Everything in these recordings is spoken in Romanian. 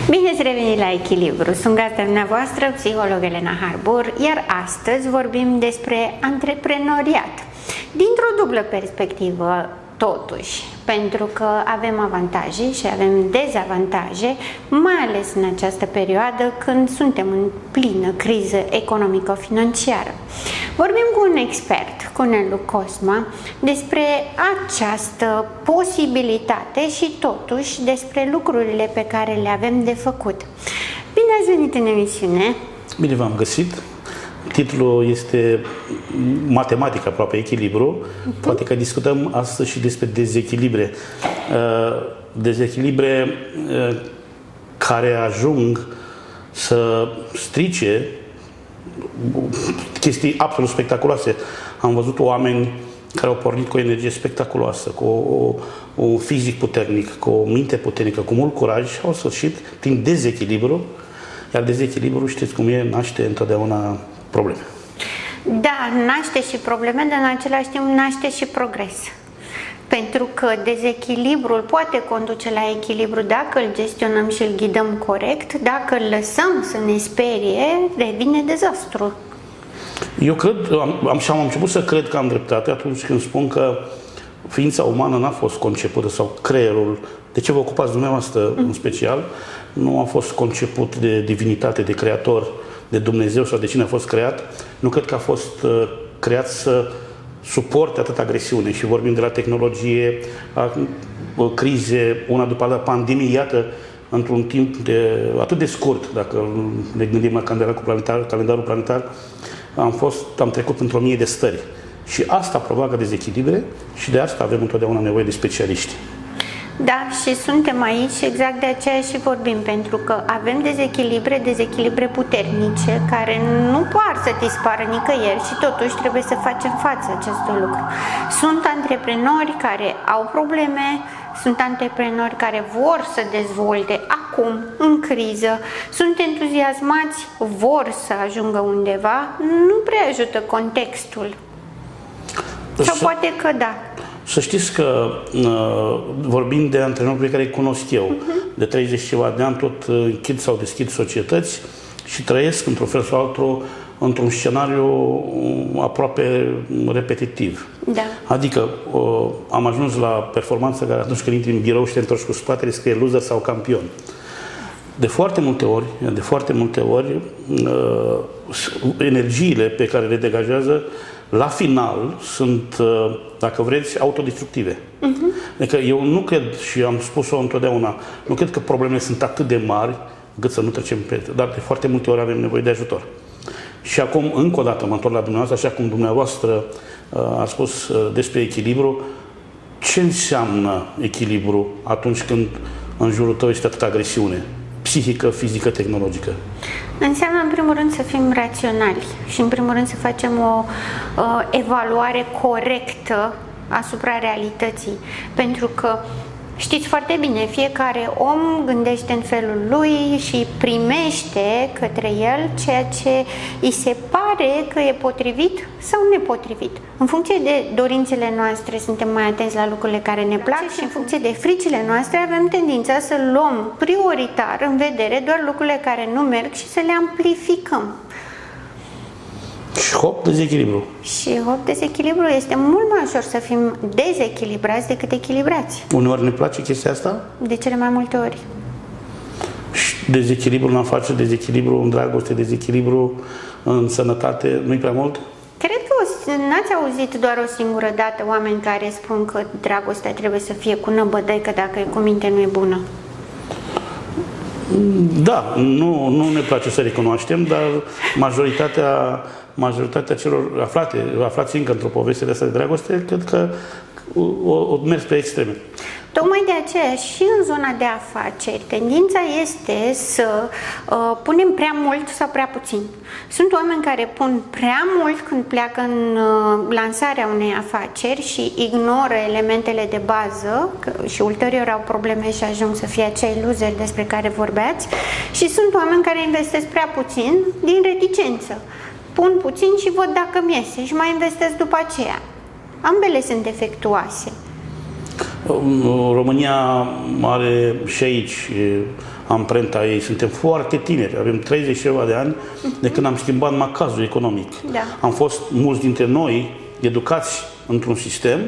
Bine ați revenit la Echilibru! Sunt gazda dumneavoastră, psiholog Elena Harbor, iar astăzi vorbim despre antreprenoriat. Dintr-o dublă perspectivă, totuși, pentru că avem avantaje și avem dezavantaje, mai ales în această perioadă când suntem în plină criză economico-financiară. Vorbim cu un expert, cu Nelu Cosma, despre această posibilitate și totuși despre lucrurile pe care le avem de făcut. Bine ați venit în emisiune! Bine v-am găsit! Titlul este matematic, aproape echilibru. Poate că discutăm astăzi și despre dezechilibre. Dezechilibre care ajung să strice chestii absolut spectaculoase. Am văzut oameni care au pornit cu o energie spectaculoasă, cu un fizic puternic, cu o minte puternică, cu mult curaj și au sfârșit prin dezechilibru. Iar dezechilibru, știți cum e, naște întotdeauna probleme. Da, naște și probleme, dar în același timp naște și progres. Pentru că dezechilibrul poate conduce la echilibru dacă îl gestionăm și îl ghidăm corect, dacă îl lăsăm să ne sperie, devine dezastru. Eu cred, am început să cred că am dreptate atunci când spun că ființa umană n-a fost concepută, sau creierul, de ce vă ocupați dumneavoastră în special, nu a fost conceput de divinitate, de creator, de Dumnezeu sau de cine a fost creat. Nu cred că a fost creat să suporte atâta agresiune. Și vorbim de la tehnologie, crize, una după alta, pandemie, iată, într-un timp atât de scurt, dacă ne gândim la calendarul planetar, am trecut într-o mie de stări. Și asta provoacă dezechilibre și de asta avem întotdeauna nevoie de specialiști. Da, și suntem aici exact de aceea și vorbim, pentru că avem dezechilibre puternice care nu par să dispară nicăieri și totuși trebuie să facem față acestui lucru. Sunt antreprenori care au probleme, sunt antreprenori care vor să dezvolte acum, în criză, sunt entuziasmați, vor să ajungă undeva, nu prea ajută contextul. Sau poate că da. Să știți că vorbim de antrenori pe care îi cunosc eu. De 30 ceva de ani tot închid sau deschid societăți și trăiesc într-un fel sau altul într-un scenariu aproape repetitiv. Da. Adică am ajuns la performanță care atunci când intri în birou și te întorci cu spatele, scrie loser sau campion. De foarte multe ori, energiile pe care le degajează la final sunt, dacă vreți, autodestructive. Adică eu nu cred, și am spus-o întotdeauna, nu cred că problemele sunt atât de mari încât să nu trecem pe... Dar de foarte multe ori avem nevoie de ajutor. Și acum, încă o dată, mă întorc la dumneavoastră, așa cum dumneavoastră a spus despre echilibru. Ce înseamnă echilibru atunci când în jurul tău este atâta agresiune? Psihică, fizică, tehnologică. Înseamnă, în primul rând, să fim raționali și, în primul rând, să facem o evaluare corectă asupra realității. Pentru că, știți foarte bine, fiecare om gândește în felul lui și primește către el ceea ce îi se pare că e potrivit sau nepotrivit. În funcție de dorințele noastre suntem mai atenți la lucrurile care ne plac și în funcție de fricile noastre avem tendința să luăm prioritar în vedere doar lucrurile care nu merg și să le amplificăm. Și hop, dezechilibru. Și hop, dezechilibru. Este mult mai ușor să fim dezechilibrați decât echilibrați. Uneori ne place chestia asta? De cele mai multe ori. Și dezechilibru în afaceri, dezechilibru în dragoste, dezechilibru în sănătate, nu-i prea mult? Cred că n-ați auzit doar o singură dată oameni care spun că dragostea trebuie să fie cu năbădăi, că dacă e cu minte nu e bună. Da, nu ne place să recunoaștem, dar majoritatea celor aflați încă într-o poveste de asta de dragoste, cred că o mers pe extreme. Tocmai de aceea și în zona de afaceri tendința este să punem prea mult sau prea puțin. Sunt oameni care pun prea mult când pleacă în lansarea unei afaceri și ignoră elementele de bază și ulterior au probleme și ajung să fie acei loseri despre care vorbeați, și sunt oameni care investesc prea puțin din reticență. Pun puțin și văd dacă mi iese și mai investesc după aceea. Ambele sunt defectuoase. România are și aici amprenta ei. Suntem foarte tineri, avem 30 ceva de ani de când am schimbat macazul economic. Da. Am fost mulți dintre noi educați într-un sistem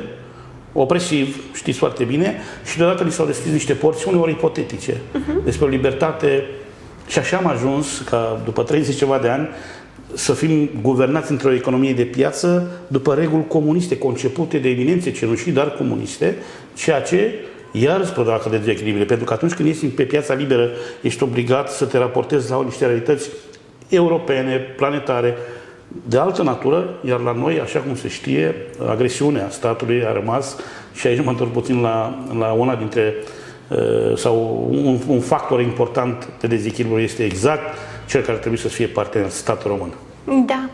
opresiv, știți foarte bine, și deodată ni s-au deschis niște porți, uneori ipotetice, despre o libertate, și așa am ajuns ca după 30 ceva de ani să fim guvernați într-o economie de piață după reguli comuniste, concepute de eminențe cenușii, dar comuniste, ceea ce iar îți provoacă de dezechilibre, pentru că atunci când ești pe piața liberă, ești obligat să te raportezi la niște realități europene, planetare, de altă natură, iar la noi, așa cum se știe, agresiunea statului a rămas, și aici mă întorc puțin la una dintre, sau un factor important de dezechilibru este exact cel care trebuie să fie partener, statul român. Da.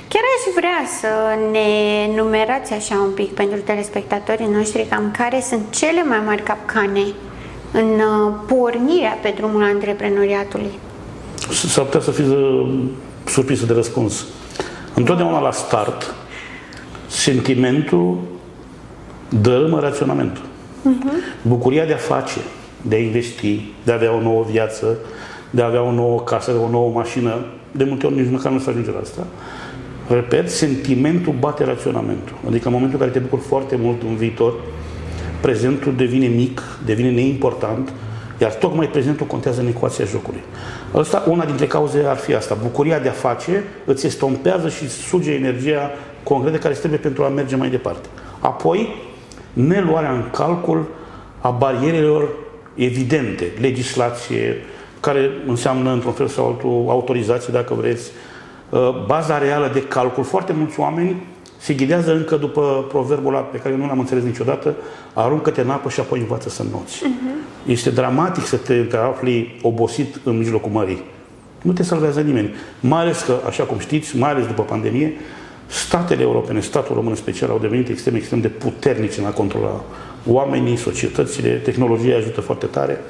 Chiar aș vrea să ne numerați așa un pic pentru telespectatorii noștri cam care sunt cele mai mari capcane în pornirea pe drumul antreprenoriatului. S-ar putea să fiți surprinsă de răspuns. Întotdeauna la start, sentimentul dărâmă raționamentul. Bucuria de a face, de a investi, de a avea o nouă viață, de a avea o nouă casă, o nouă mașină, de multe ori nici măcar nu se ajunge la asta. Repet, sentimentul bate raționamentul. Adică în momentul în care te bucuri foarte mult în viitor, prezentul devine mic, devine neimportant, iar tocmai prezentul contează în ecuația jocului. Asta, una dintre cauze ar fi asta. Bucuria de a face îți estompează și suge energia concretă care îți trebuie pentru a merge mai departe. Apoi, neluarea în calcul a barierelor evidente, legislație, care înseamnă într-un fel sau altul autorizație, dacă vreți, baza reală de calcul. Foarte mulți oameni se ghidează încă după proverbul ăla pe care nu l-am înțeles niciodată: aruncă-te în apă și apoi învață să înnoți. Este dramatic să te afli obosit în mijlocul mării. Nu te salvează nimeni. Mai ales că, așa cum știți, mai ales după pandemie, statele europene, statul român în special, au devenit extrem de puternice în a controla oamenii, societățile, tehnologia ajută foarte tare.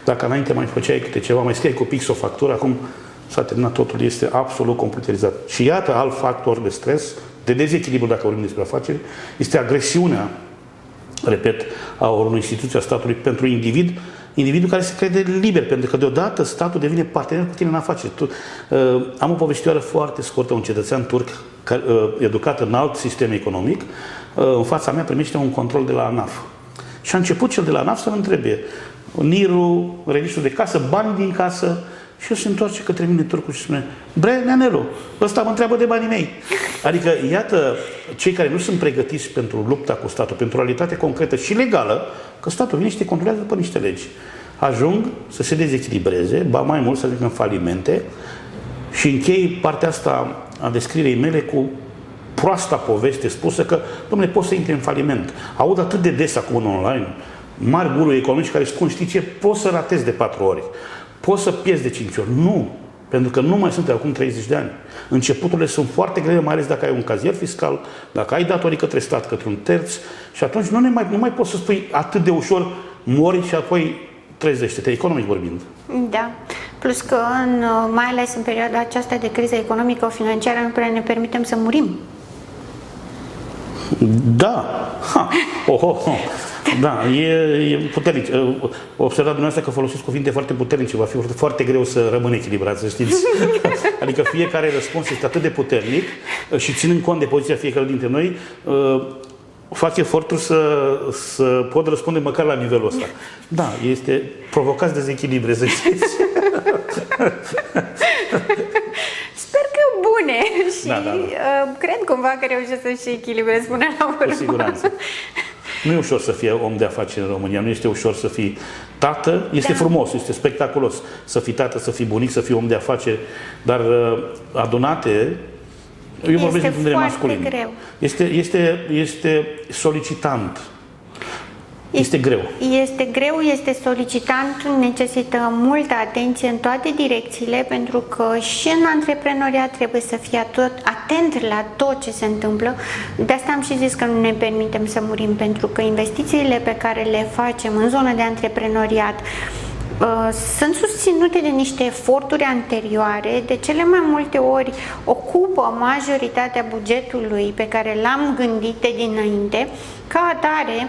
Dacă înainte mai făceai câte ceva, mai scriai cu pix o factură, acum s-a terminat totul, este absolut computerizat. Și iată alt factor de stres, de dezechilibru, dacă vorbim despre afaceri, este agresiunea, repet, a unei instituții a statului pentru individul care se crede liber, pentru că deodată statul devine partener cu tine în afaceri. Am o povestioară foarte scurtă, un cetățean turc educat în alt sistem economic, în fața mea primește un control de la ANAF. Și a început cel de la ANAF să mă întrebe NIR-ul, registrul de casă, banii din casă, și el se întoarce către mine turcul și spune: bre, neanelu, ăsta mă întreabă de banii mei. Adică, iată, cei care nu sunt pregătiți pentru lupta cu statul, pentru o realitate concretă și legală, că statul vine și te controlează după niște legi, ajung să se dezechilibreze, ba mai mult să ajungă în falimente. Și închei partea asta a descrierii mele cu proasta poveste spusă că, dom'le, poți să intri în faliment. Aud atât de des acum în online mari gurui economici care spun: știi ce, poți să ratezi de 4 ori, poți să pierzi de 5 ori. Nu, pentru că nu mai sunt de acum 30 de ani. Începuturile sunt foarte grele, mai ales dacă ai un cazier fiscal, dacă ai datorii către stat, către un terț, și atunci nu mai poți să spui atât de ușor mori și apoi trezește-te, economic vorbind. Da. Plus că, mai ales în perioada aceasta de criză economică-financiară, nu prea ne permitem să murim. Da. Da, e puternic. Observați dumneavoastră că folosiți cuvinte foarte puternice. Va fi foarte greu să rămân echilibrat, să știți. Adică fiecare răspuns este atât de puternic și ținând cont de poziția fiecare dintre noi, fac efortul să pot răspunde măcar la nivelul ăsta. Da, este provocați dezechilibre, să știți. Sper că bune și da. cred cumva că reușesc să-și echilibrez până la urmă. Cu siguranță. Nu e ușor să fie om de afaceri în România, nu este ușor să fii tată, este frumos, este spectaculos să fii tată, să fii bunic, să fii om de afaceri, dar adunate, eu vorbesc din punct de vedere masculin. Greu. Este solicitant. Este greu. Este greu, este solicitant, necesită multă atenție în toate direcțiile, pentru că și în antreprenoriat trebuie să fii atent la tot ce se întâmplă. De asta am și zis că nu ne permitem să murim, pentru că investițiile pe care le facem în zona de antreprenoriat sunt susținute de niște eforturi anterioare, de cele mai multe ori ocupă majoritatea bugetului pe care l-am gândit de dinainte. Ca atare,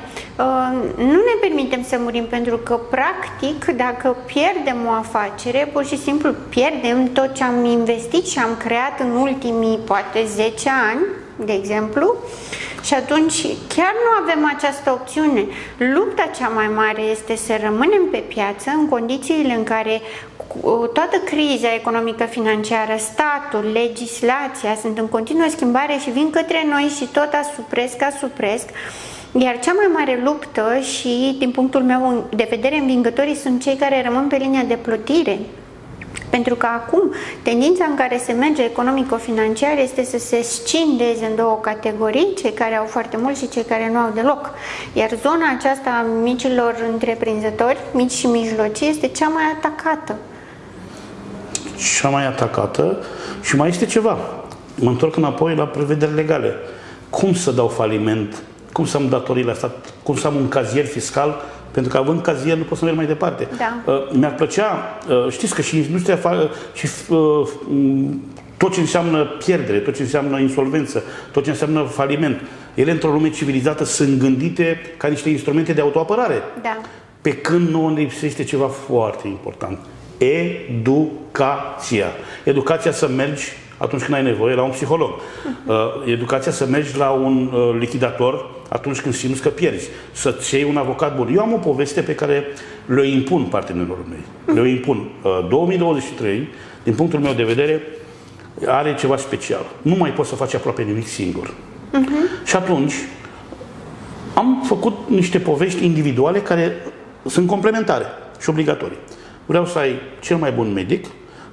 nu ne permitem să murim, pentru că, practic, dacă pierdem o afacere, pur și simplu pierdem tot ce am investit și am creat în ultimii, poate, 10 ani, de exemplu, și atunci chiar nu avem această opțiune. Lupta cea mai mare este să rămânem pe piață în condițiile în care toată criza economică financiară, statul, legislația sunt în continuă schimbare și vin către noi și tot asupresc. Iar cea mai mare luptă și, din punctul meu de vedere, învingătorii sunt cei care rămân pe linia de plutire. Pentru că acum tendința în care se merge economico-financiar este să se scindeze în două categorii, cei care au foarte mult și cei care nu au deloc. Iar zona aceasta a micilor întreprinzători, mici și mijlocii, este cea mai atacată. Cea mai atacată și mai este ceva. Mă întorc înapoi la prevederi legale. Cum să dau faliment? Cum să am datorii la stat? Cum să am un cazier fiscal? Pentru că având cazier nu pot să merg mai departe. Da. Mi-ar plăcea, știți că și industria și tot ce înseamnă pierdere, tot ce înseamnă insolvență, tot ce înseamnă faliment, ele într-o lume civilizată sunt gândite ca niște instrumente de autoapărare. Da. Pe când nouă ne lipsește ceva foarte important. Educația. Educația să mergi atunci când ai nevoie la un psiholog. Educația să mergi la un lichidator atunci când simți că pierzi. Să-ți iei un avocat bun. Eu am o poveste pe care le-o impun partenerilor mei. Le-o impun. 2023, din punctul meu de vedere, are ceva special. Nu mai poți să faci aproape nimic singur. Și atunci am făcut niște povești individuale care sunt complementare și obligatorii. Vreau să ai cel mai bun medic,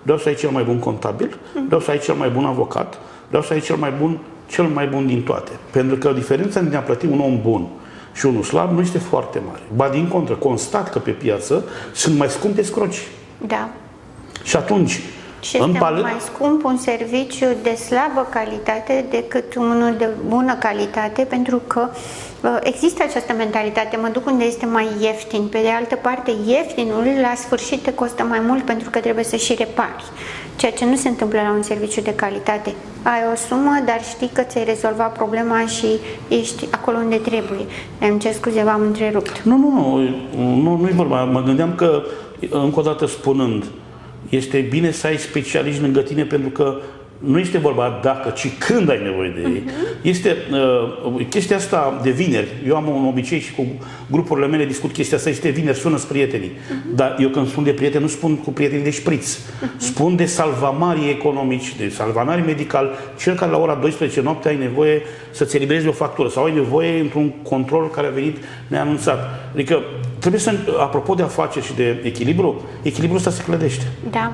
vreau să ai cel mai bun contabil, vreau să ai cel mai bun avocat, vreau să ai cel mai bun din toate. Pentru că diferența dintre a plăti un om bun și unul slab nu este foarte mare. Ba din contră, constat că pe piață sunt mai scumpe scroci. Da. Și atunci, și este mai scump un serviciu de slabă calitate decât unul de bună calitate, pentru că există această mentalitate, mă duc unde este mai ieftin. Pe de altă parte, ieftinul la sfârșit te costă mai mult pentru că trebuie să și repari, ceea ce nu se întâmplă la un serviciu de calitate. Ai o sumă, dar știi că ți-ai rezolvat problema și ești acolo unde trebuie. Îmi cer scuze, v-am întrerupt. Nu e vorba. Mă gândeam că, încă o dată spunând, este bine să ai specialiști lângă tine, pentru că nu este vorba dacă, ci când ai nevoie de ei. Este chestia asta de vineri. Eu am un obicei și cu grupurile mele discut chestia asta. Este vineri, sună-ți prietenii. Dar eu când spun de prieteni, nu spun cu prietenii de șpriț. Spun de salvamarii economici, de salvamarii medical, cel care la ora 12 noapte ai nevoie să-ți eliberezi o factură sau ai nevoie într-un control care a venit neanunțat. Adică trebuie să, apropo de afaceri și de echilibru, echilibrul ăsta se clădește. Da.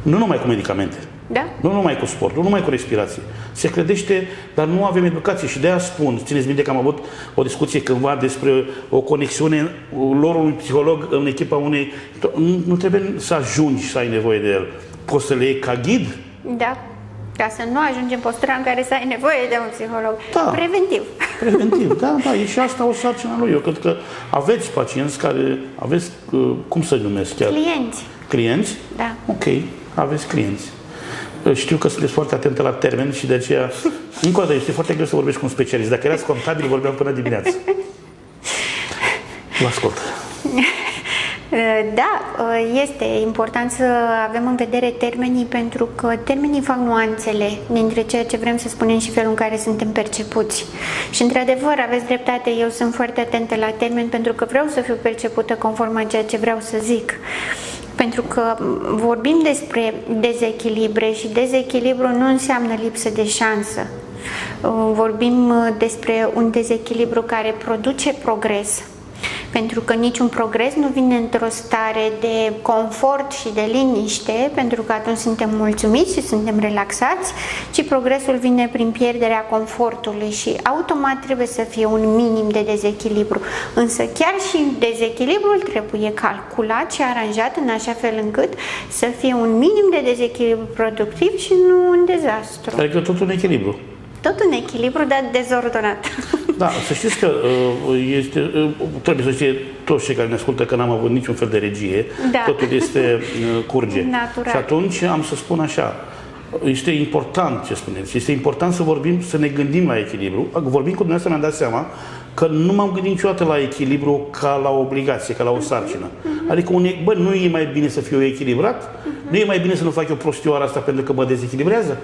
Nu numai cu medicamente. Da? Nu numai cu sport, nu numai cu respirație. Se clădește, dar nu avem educație. Și de-aia spun, țineți minte că am avut o discuție cândva despre o conexiune lor unui psiholog în echipa unei... Nu trebuie să ajungi să ai nevoie de el. Poți să le iei ca ghid? Da. Ca să nu ajungi în postura în care să ai nevoie de un psiholog. Da. Preventiv. Preventiv, da, e și asta o sarcină lui. Eu cred că aveți pacienți care aveți, cum să numesc chiar? Clienți. Clienți? Da. Ok, aveți clienți. Știu că sunteți foarte atentă la termeni și de aceea, încă o dată, este foarte greu să vorbești cu un specialist. Dacă erați contabil, vorbeam până dimineață. Vă ascult. Da, este important să avem în vedere termenii, pentru că termenii fac nuanțele dintre ceea ce vrem să spunem și felul în care suntem percepuți. Și într-adevăr, aveți dreptate, eu sunt foarte atentă la termeni pentru că vreau să fiu percepută conform a ceea ce vreau să zic. Pentru că vorbim despre dezechilibre și dezechilibru nu înseamnă lipsă de șansă. Vorbim despre un dezechilibru care produce progres. Pentru că niciun progres nu vine într-o stare de confort și de liniște, pentru că atunci suntem mulțumiți și suntem relaxați, ci progresul vine prin pierderea confortului și automat trebuie să fie un minim de dezechilibru. Însă chiar și dezechilibrul trebuie calculat și aranjat în așa fel încât să fie un minim de dezechilibru productiv și nu un dezastru. Adică tot un echilibru. Tot un echilibru, dar dezordonat. Da, să știți că trebuie să știe toți cei care ne ascultă că n-am avut niciun fel de regie, Da. totul curge. Natural. Și atunci am să spun așa, este important ce spuneți, este important să vorbim, să ne gândim la echilibru. Vorbim cu dumneavoastră, mi-am dat seama că nu m-am gândit niciodată la echilibru ca la o obligație, ca la o sarcină. Adică, nu e mai bine să fiu echilibrat? Nu e mai bine să nu fac eu prostioara asta pentru că mă dezechilibrează?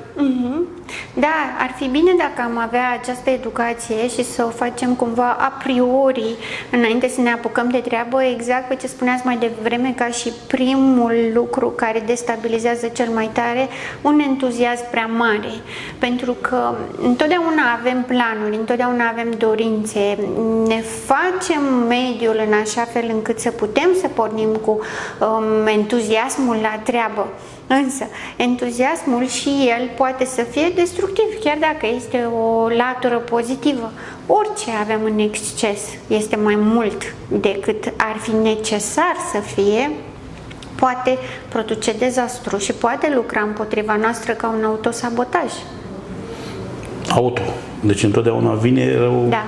Da, ar fi bine dacă am avea această educație și să o facem cumva a priori, înainte să ne apucăm de treabă, exact pe ce spuneați mai devreme, ca și primul lucru care destabilizează cel mai tare, un entuziasm prea mare. Pentru că întotdeauna avem planuri, întotdeauna avem dorințe, ne facem mediul în așa fel încât să putem să pornim cu entuziasmul la treabă. Însă, entuziasmul și el poate să fie destructiv, chiar dacă este o latură pozitivă. Orice avem în exces este mai mult decât ar fi necesar să fie, poate produce dezastru și poate lucra împotriva noastră ca un autosabotaj. Deci întotdeauna vine rău. Da.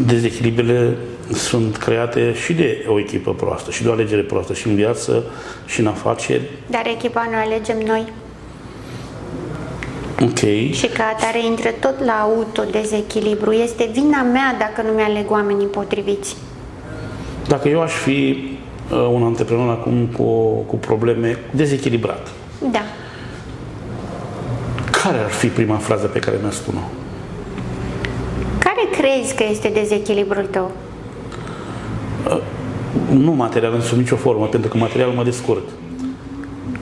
Dezechilibrele sunt create și de o echipă proastă, și de o alegere proastă, și în viață, și în afaceri. Dar echipa nu alegem noi. Ok. Și ca atare intră tot la autodezechilibru. Este vina mea dacă nu mi-aleg oamenii potriviți. Dacă eu aș fi un antreprenor acum cu probleme, dezechilibrat, Da. care ar fi prima frază pe care mi-a spune-o? Care crezi că este dezechilibrul tău? Nu material în sub nicio formă, pentru că materialul mă descurc.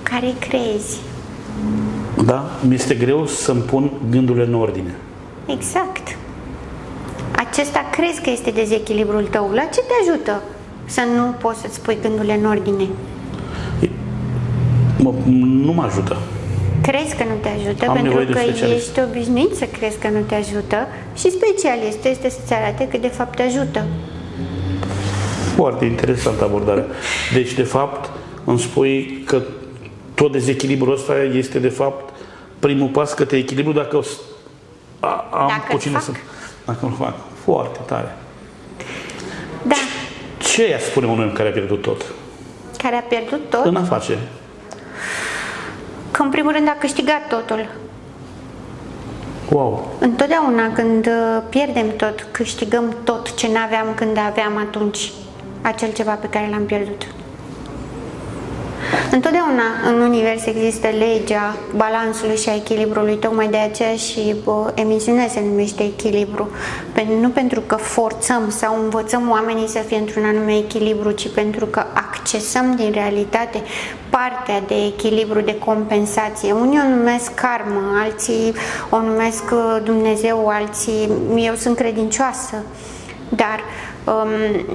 Care crezi? Da? Mi-este greu să-mi pun gândurile în ordine. Exact. Acesta crezi că este dezechilibrul tău. La ce te ajută să nu poți să-ți pui gândurile în ordine? Nu mă ajută. Crezi că nu te ajută Am pentru nevoie de că specialist. ești obișnuit să crezi că nu te ajută și specialistul este să-ți arate că de fapt te ajută. Foarte interesantă abordarea. Deci, de fapt, îmi spui că tot dezechilibrul ăsta este, de fapt, primul pas către echilibru dacă am Dacă cu cine îl să... fac. Dacă îl fac. Foarte tare. Da. Ce i-a spune unui om care a pierdut tot? Care a pierdut tot? În afaceri. Că în primul rând a câștigat totul. Wow. Întotdeauna când pierdem tot, câștigăm tot ce n-aveam când aveam atunci acel ceva pe care l-am pierdut. Întotdeauna în univers există legea balansului și a echilibrului, tocmai de aceea și emisiunea se numește Echilibru. Nu pentru că forțăm sau învățăm oamenii să fie într-un anume echilibru, ci pentru că accesăm din realitate partea de echilibru, de compensație. Unii o numesc karmă, alții o numesc Dumnezeu, alții eu sunt credincioasă, dar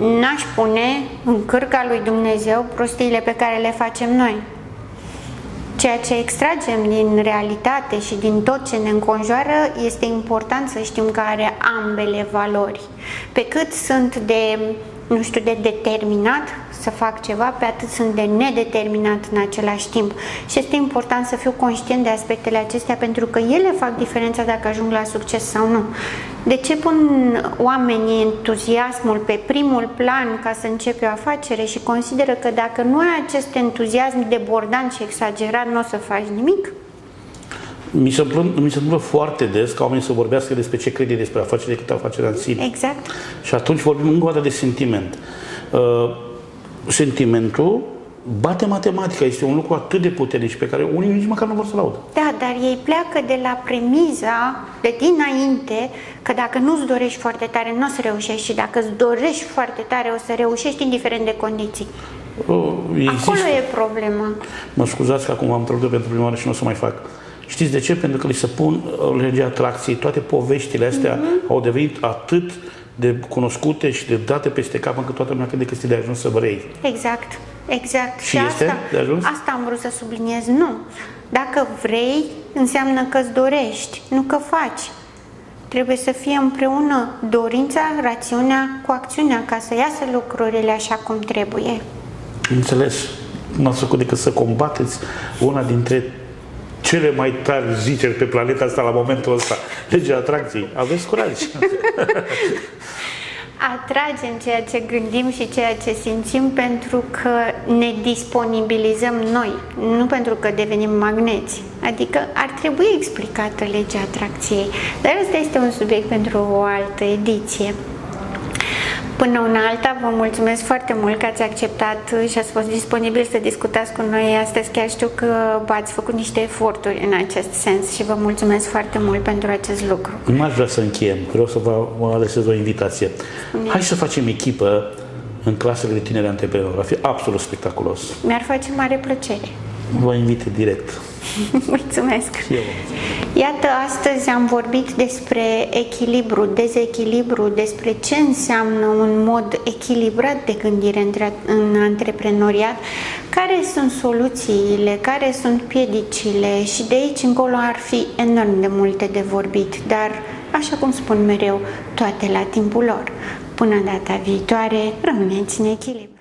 n-aș pune în cârca lui Dumnezeu prostiile pe care le facem noi. Ceea ce extragem din realitate și din tot ce ne înconjoară este important să știm că are ambele valori. Pe cât sunt de determinat să fac ceva, pe atât sunt de nedeterminat în același timp. Și este important să fiu conștient de aspectele acestea pentru că ele fac diferența dacă ajung la succes sau nu. De ce pun oamenii entuziasmul pe primul plan ca să începe o afacere și consideră că dacă nu ai acest entuziasm debordant și exagerat, nu o să faci nimic? Mi se întâmplă foarte des ca oamenii să vorbească despre ce crede despre afacere decât afacerea în sine. Exact. Și atunci vorbim încă o dată de sentiment. Sentimentul bate matematica. Este un lucru atât de puternic pe care unii nici măcar nu vor să-l audă. Da, dar ei pleacă de la premiza de dinainte că dacă nu-ți dorești foarte tare, nu o să reușești și dacă îți dorești foarte tare, o să reușești indiferent de condiții. Acolo e problema. Mă scuzați că acum am întrerupt pentru prima oară și nu o să mai fac. Știți de ce? Pentru că li se pun legea atracției. Toate poveștile astea au devenit atât de cunoscute și de date peste cap încât toată lumea crede că este de ajuns să vrei. Exact, exact. Și este asta, de ajuns? Asta am vrut să subliniez. Nu. Dacă vrei, înseamnă că îți dorești, nu că faci. Trebuie să fie împreună dorința, rațiunea cu acțiunea ca să iasă lucrurile așa cum trebuie. Înțeles. Nu ați făcut decât să combateți una dintre cele mai tari ziceri pe planeta asta la momentul ăsta. Legea atracției. Aveți curaj. Atragem ceea ce gândim și ceea ce simțim pentru că ne disponibilizăm noi, nu pentru că devenim magneți. Adică ar trebui explicată legea atracției, dar ăsta este un subiect pentru o altă ediție. Până una alta, vă mulțumesc foarte mult că ați acceptat și ați fost disponibil să discutați cu noi astăzi. Chiar știu că ați făcut niște eforturi în acest sens și vă mulțumesc foarte mult pentru acest lucru. Nu aș vrea să încheiem, vreau să vă adresez o invitație. Hai să facem echipă în clasele de tineri antreprenori. Va fi absolut spectaculos. Mi-ar face mare plăcere. Vă invit direct. Mulțumesc! Iată, astăzi am vorbit despre echilibru, dezechilibru, despre ce înseamnă un mod echilibrat de gândire în antreprenoriat, care sunt soluțiile, care sunt piedicile și de aici încolo ar fi enorm de multe de vorbit, dar, așa cum spun mereu, toate la timpul lor. Până data viitoare, rămâneți în echilibru!